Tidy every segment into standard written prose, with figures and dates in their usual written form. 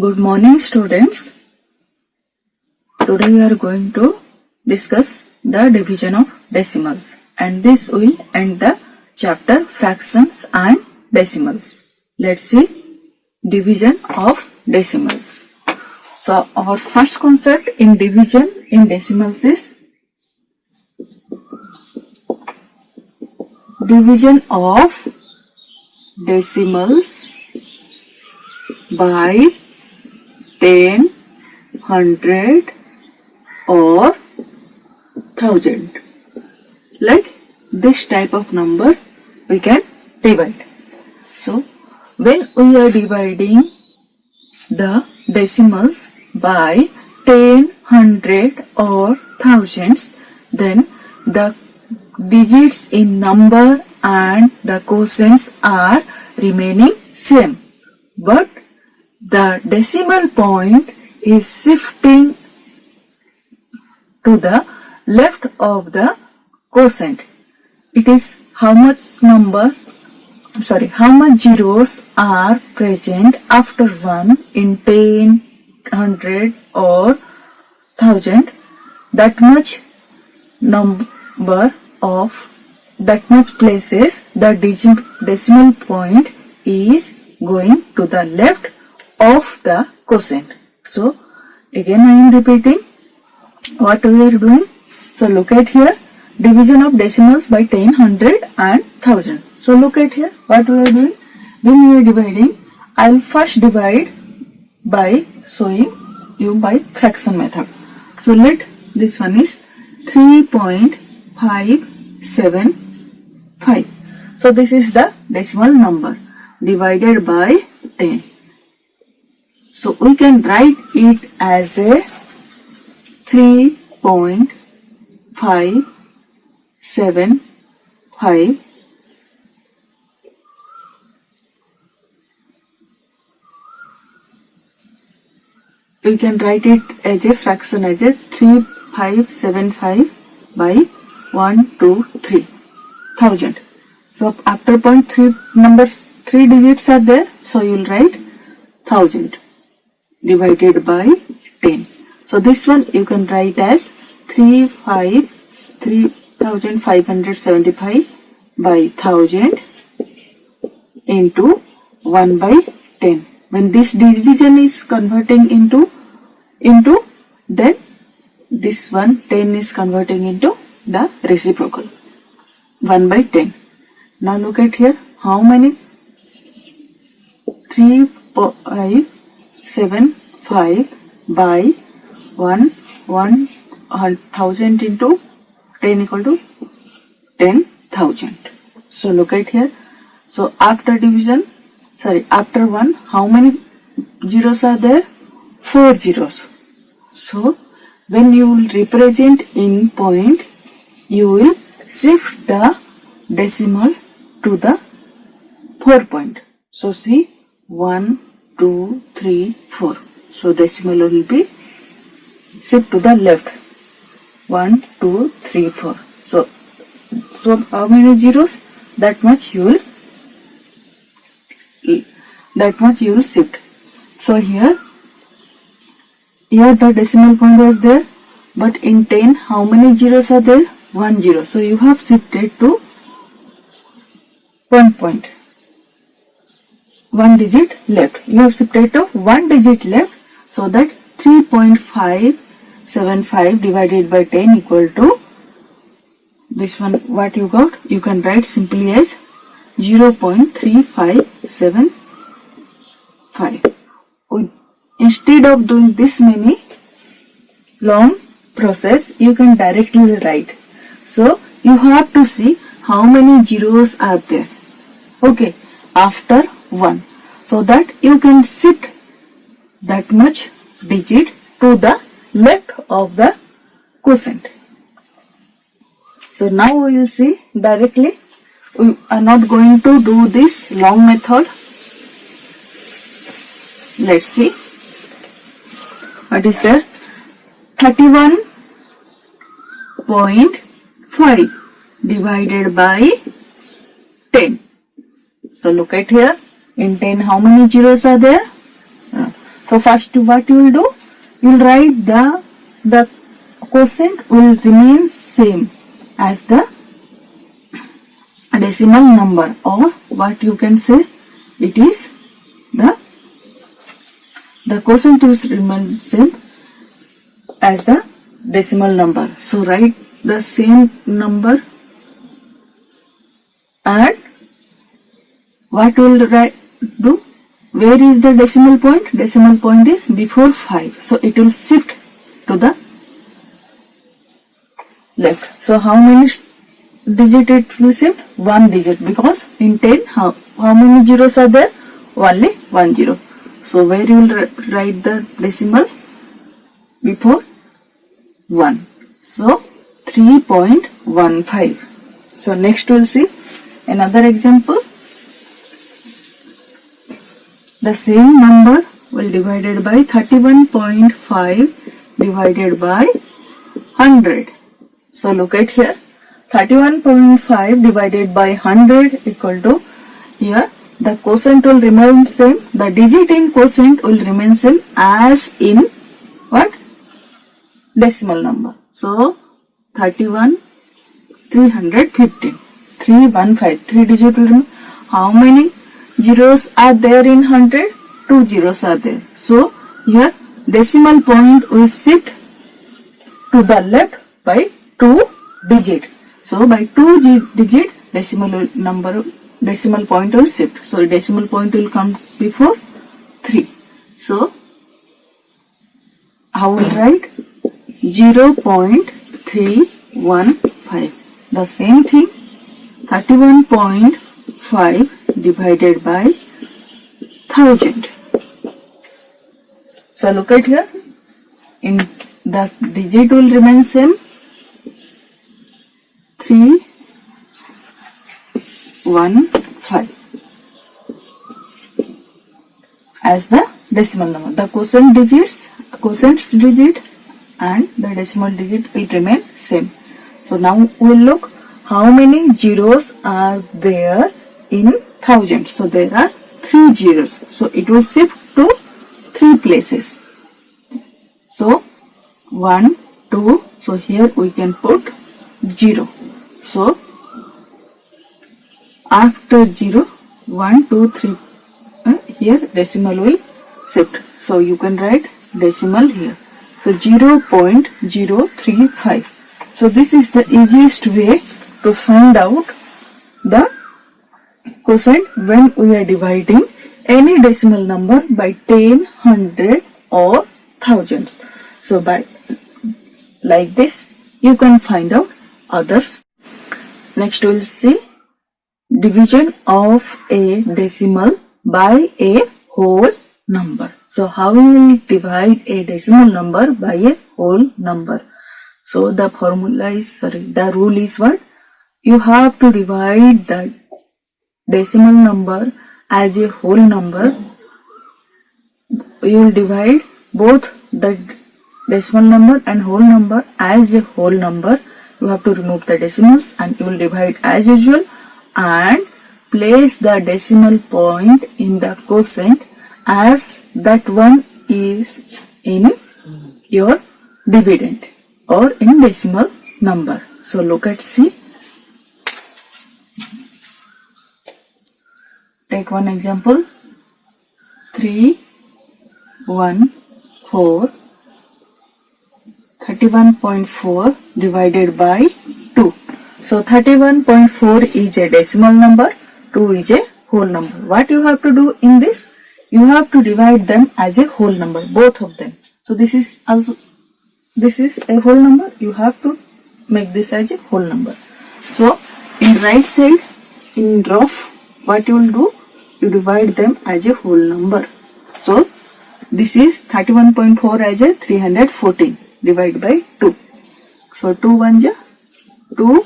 Good morning, students. Today we are going to discuss the division of decimals, and this will end the chapter fractions and decimals. Let's see division of decimals. So our first concept in division in decimals is division of decimals by 10, 100 or 1000. Like this type of number we can divide. So when we are dividing the decimals by 10, 100 or thousands, then the digits in number and the quotients are remaining same, but the decimal point is shifting to the left of the quotient. It is how much zeros are present after 1 in 10, 100 or 1000, that much places the decimal point is going to the left of the quotient. So again I am repeating what we are doing. So look at here, division of decimals by 10, 100 and 1000. So look at here what we are doing. When we are dividing, I will first divide by showing you by fraction method. So let this one is 3.575. So this is the decimal number divided by 10. So we can write it as a 3.575. We can write it as a fraction as a 3575 by 123,000. So after point 3 numbers, 3 digits are there, so you will write 1000 divided by 10. So this one you can write as 3575 by 1000 into 1 by 10. When this division is converting into, then this one 10 is converting into the reciprocal 1 by 10. Now look at here, how many? 3.575 by 1000 into 10 equal to 10,000. So look at here. So after after 1, how many zeros are there? 4 zeros. So when you will represent in point, you will shift the decimal to the 4 point. So see, 1, 2, 3, 4. So decimal will be shift to the left. 1, 2, 3, 4. So how many zeros? That much you will shift. So here the decimal point was there, but in 10 how many zeros are there? 1 zero. So you have shifted to 1 point. 1 digit left. You have shifted to 1 digit left, so that 3.575 divided by 10 equal to this one. What you got? You can write simply as 0.3575. Instead of doing this many long process, you can directly write. So you have to see how many zeros are there. Okay, after 1, so that you can shift that much digit to the left of the quotient. So now we will see directly. We are not going to do this long method. Let's see what is there. 31.5 divided by 10. So look at here. In 10 how many zeros are there? So first what you will do, you will write the quotient will remain same as the decimal number, or what you can say, it is the quotient will remain same as the decimal number. So write the same number, and what will write do, where is the decimal point? Decimal point is before 5, so it will shift to the left. So how many digit it will shift? 1 digit, because in 10 how many zeros are there? Only 1 zero. So where you will write the decimal? Before 1. So 3.15. So next we'll see another example. The same number will divided by 31.5 divided by 100. So look at here, 31.5 divided by 100 equal to, here the quotient will remain same, the digit in quotient will remain same as in what? Decimal number. So 315, 315, 3 digit will remain. How many zeros are there in 100? 2 zeros are there. So here decimal point will shift to the left by 2 digit. So by 2 digit decimal point will shift. So decimal point will come before 3. So how will write? 0.315. The same thing, 31.5 divided by 1000. So look at here, in the digit will remain same, 315 as the decimal number. The quotient's digit and the decimal digit will remain same. So now we will look how many zeros are there in 1000. So there are 3 zeros. So it will shift to 3 places. So 1, 2. So here we can put 0. So after 0, 1, 2, 3. Here decimal will shift. So you can write decimal here. So 0.035. So this is the easiest way to find out the quotient when we are dividing any decimal number by 10, 100 or thousands. So by like this you can find out others. Next we will see division of a decimal by a whole number. So how we will divide a decimal number by a whole number? So the rule is what? You have to divide the decimal number as a whole number. You will divide both the decimal number and whole number as a whole number. You have to remove the decimals and you will divide as usual and place the decimal point in the quotient as that one is in your dividend or in decimal number. So look at C. Take one example. 31.4 divided by 2. So 31.4 is a decimal number, 2 is a whole number. What you have to do in this? You have to divide them as a whole number, both of them. So this is a whole number. You have to make this as a whole number. So in right side, in rough, what you will do? You divide them as a whole number. So this is 31.4 as a 314 divided by 2. So 2 1 ja 2,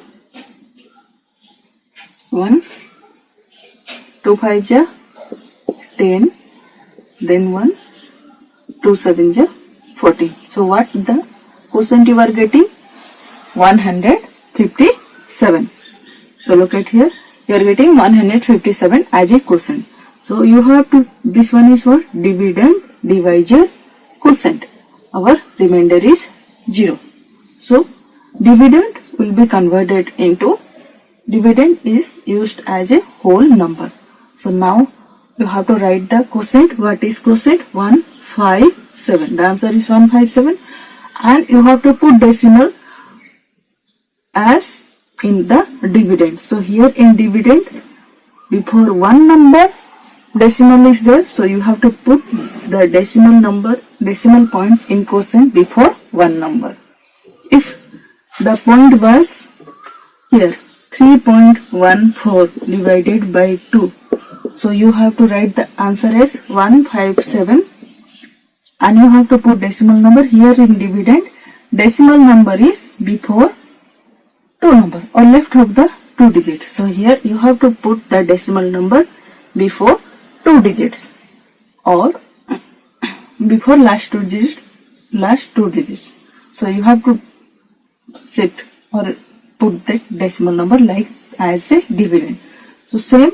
1, 2 5 ja 10, then 1, 2 7 ja 14. So what the quotient you are getting? 157. So look at here, you are getting 157 as a quotient. So you have to, this one is what? Dividend divisor quotient. Our remainder is 0. So dividend will be converted into, dividend is used as a whole number. So now you have to write the quotient. What is quotient? 157. The answer is 157, and you have to put decimal as in the dividend. So here in dividend, before one number decimal is there, so you have to put the decimal point in quotient before one number. If the point was here 3.14 divided by 2, so you have to write the answer as 157, and you have to put decimal number here in dividend. Decimal number is before two number or left of the 2 digits. So here you have to put the decimal number before 2 digits or before last two digits. So you have to set or put that decimal number like as a dividend. So same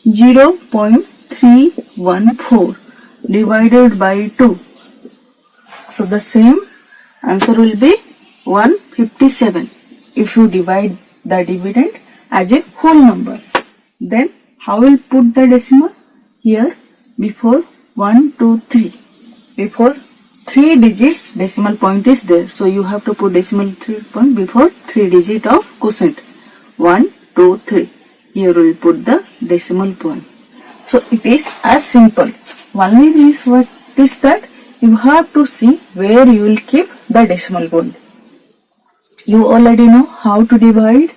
0.314 divided by 2. So the same answer will be 157 if you divide the dividend as a whole number. Then how will put the decimal? Here before 1, 2, 3. Before 3 digits decimal point is there. So you have to put decimal point before 3 digit of quotient. 1, 2, 3. Here we will put the decimal point. So it is as simple. Only is what is that you have to see where you will keep the decimal point. You already know how to divide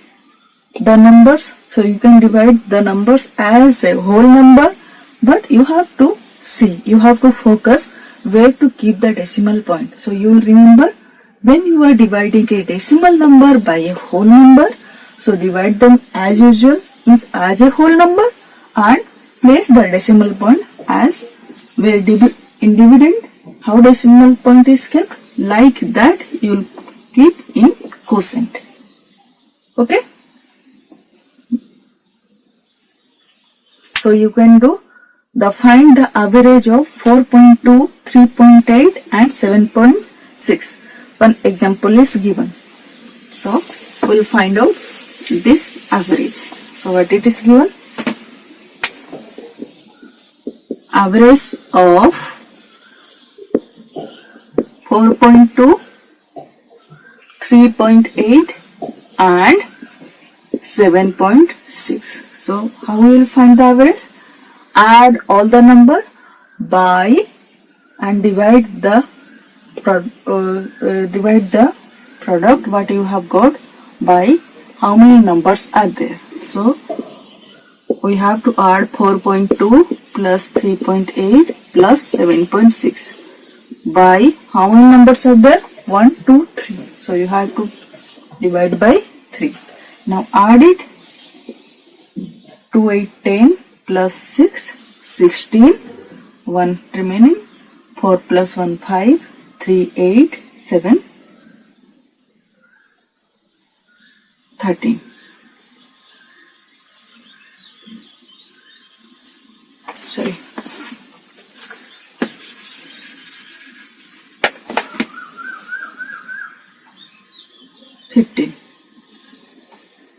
the numbers. So you can divide the numbers as a whole number, but you have to see, you have to focus where to keep the decimal point. So you will remember when you are dividing a decimal number by a whole number, so divide them as usual, means as a whole number, and place the decimal point as where in dividend how decimal point is kept, like that you will keep in quotient. Okay. So you can do the find the average of 4.2, 3.8 and 7.6. One example is given. So we'll find out this average. So what it is given? Average of 4.2, 3.8 and 7.6. So how we will find the average? Add all the number by and divide the product what you have got by how many numbers are there. So we have to add 4.2 plus 3.8 plus 7.6 by how many numbers are there? 1, 2, 3. So you have to divide by 3. Now add it. 2, 8, 10 plus 6, 16, 1 remaining, 4 plus 1, 5, 3, 8, 7, 13. Sorry.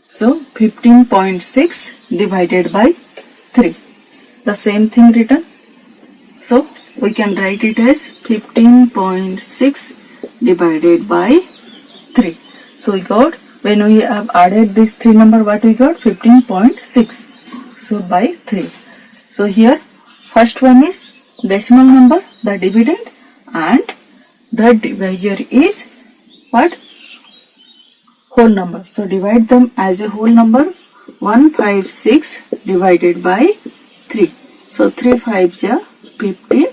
So 15.6 divided by 3. The same thing written. So we can write it as 15.6 divided by 3. So we got, when we have added this 3 number, what we got? 15.6. So by 3. So here first one is decimal number, the dividend, and the divisor is what? Whole number. So divide them as a whole number. 156 divided by 3. So 3 5s are 15.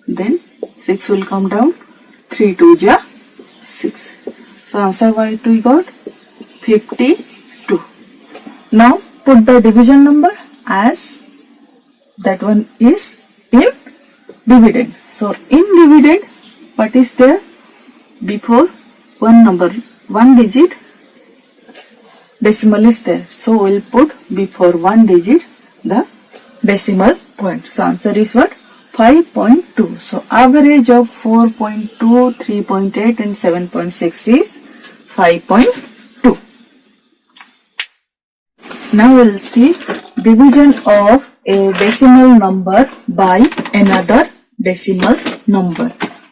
Then 6 will come down. 3 2s are 6. So answer what we got? 52. Now put the division number as that one is in dividend. So in dividend, what is there? Before one number, one digit decimal is there. So we'll put before one digit the decimal point. So answer is what? 5.2. So average of 4.2, 3.8 and 7.6 is 5.2. Now we'll see division of a decimal number by another decimal number.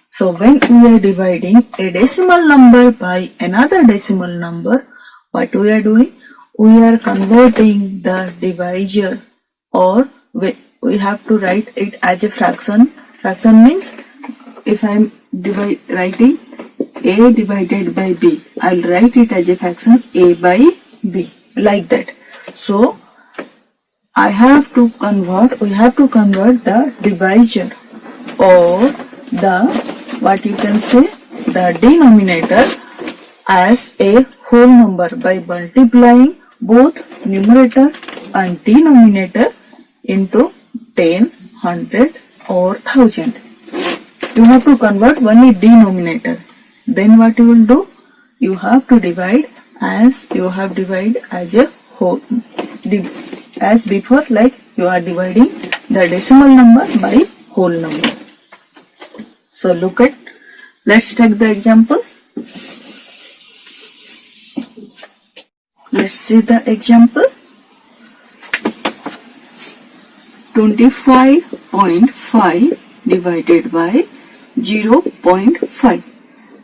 So when we are dividing a decimal number by another decimal number, what we are doing? We are converting the divisor, or we have to write it as a fraction. Fraction means if I am writing A divided by B, I will write it as a fraction A by B, like that. So we have to convert the divisor, or what you can say, the denominator, as a whole number by multiplying both numerator and denominator into 10, 100 or 1000. You have to convert only denominator. Then what you will do? You have to divide as you have divided as a whole, as before, like you are dividing the decimal number by whole number. So let's take the example. Let's see the example. 25.5 divided by 0.5.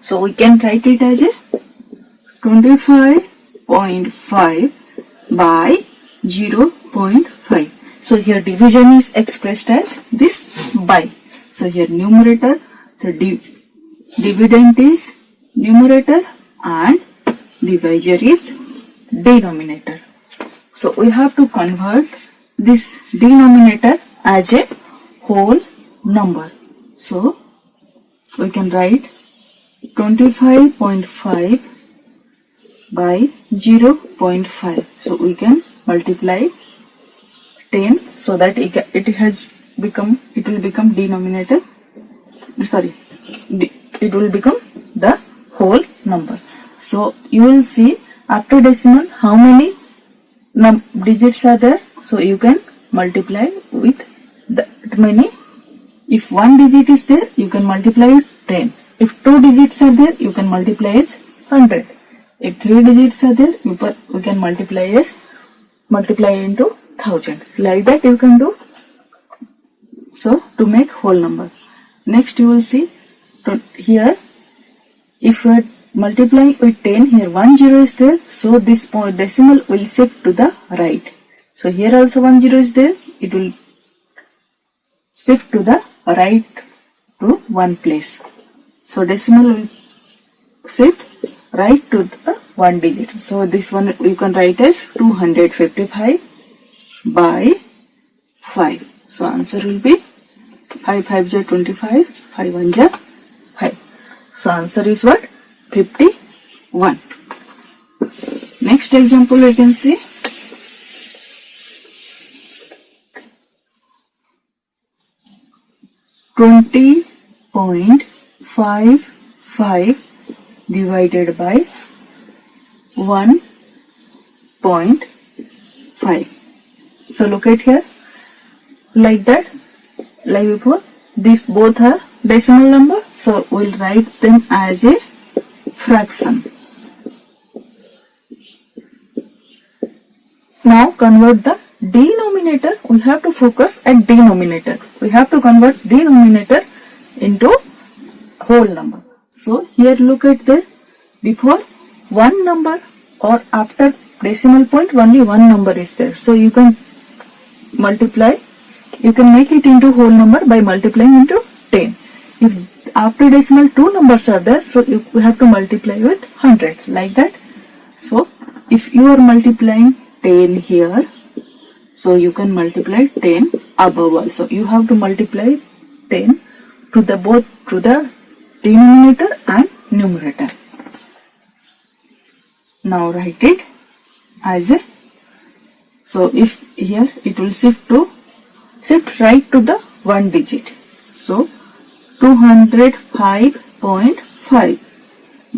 So we can write it as a 25.5 by 0.5. So here division is expressed as this by. So here numerator, so dividend is numerator and divisor is denominator. So we have to convert this denominator as a whole number. So we can write 25.5 by 0.5. So we can multiply 10 so that it will become denominator. Sorry, it will become the whole number. So you will see after decimal how many digits are there. So you can multiply with that many. If one digit is there, you can multiply it 10. If two digits are there, you can multiply it 100. If three digits are there, we can multiply into 1000. Like that you can do. So to make whole number. Next you will see here, if you are multiplying with 10, here 1 0 is there, so this decimal will shift to the right. So here also 1 0 is there, it will shift to the right to one place. So decimal will shift right to the one digit. So this one you can write as 255 by 5. So answer will be 5 5 ja 25, 5 1 ja 5. So answer is what? 51. Next example we can see. $20.55 divided by 1.5. So look at here, like that, like before, these both are decimal number, so we'll write them as a fraction. Now convert the denominator. We have to focus at denominator. We have to convert denominator into whole number. So here look at there, before one number or after decimal point only one number is there. So you can multiply, you can make it into whole number by multiplying into 10. If after decimal two numbers are there, so you have to multiply with 100, like that. So if you are multiplying 10 here, so you can multiply 10 above also. You have to multiply 10 to the both to the denominator and numerator. Now write it as a, so if here it will shift right to the one digit. So 205.5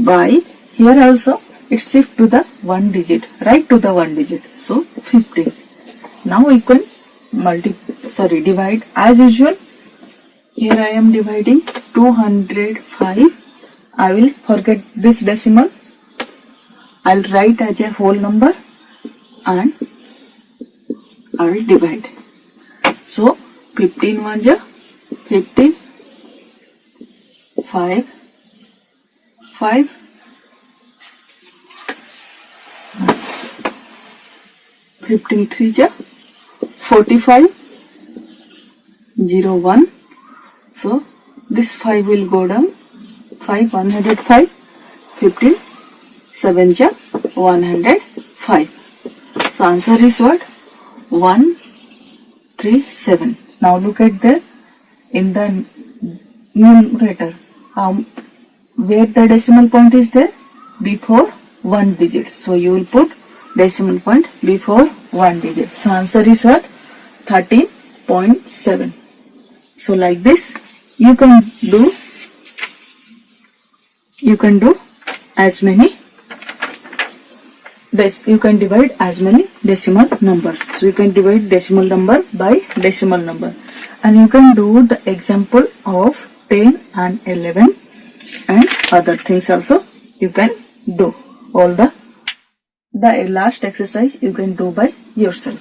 by, here also it shift to the one digit, right to the one digit. So 15. Now we can divide as usual. Here I am dividing 205. I will forget this decimal. I'll write as a whole number and I will divide. So 15 ones are 15, 5, 15 3s are 45, 0 1. So this 5 will go down. 5 105, 15 7 ja 105. So answer is what? 137. Now look at the in the numerator. Where the decimal point is there? Before one digit. So you will put decimal point before one digit. So answer is what? 13.7. So like this you can do as many, you can divide as many decimal numbers. So you can divide decimal number by decimal number, and you can do the example of 10 and 11 and other things also you can do. All the last exercise you can do by yourself.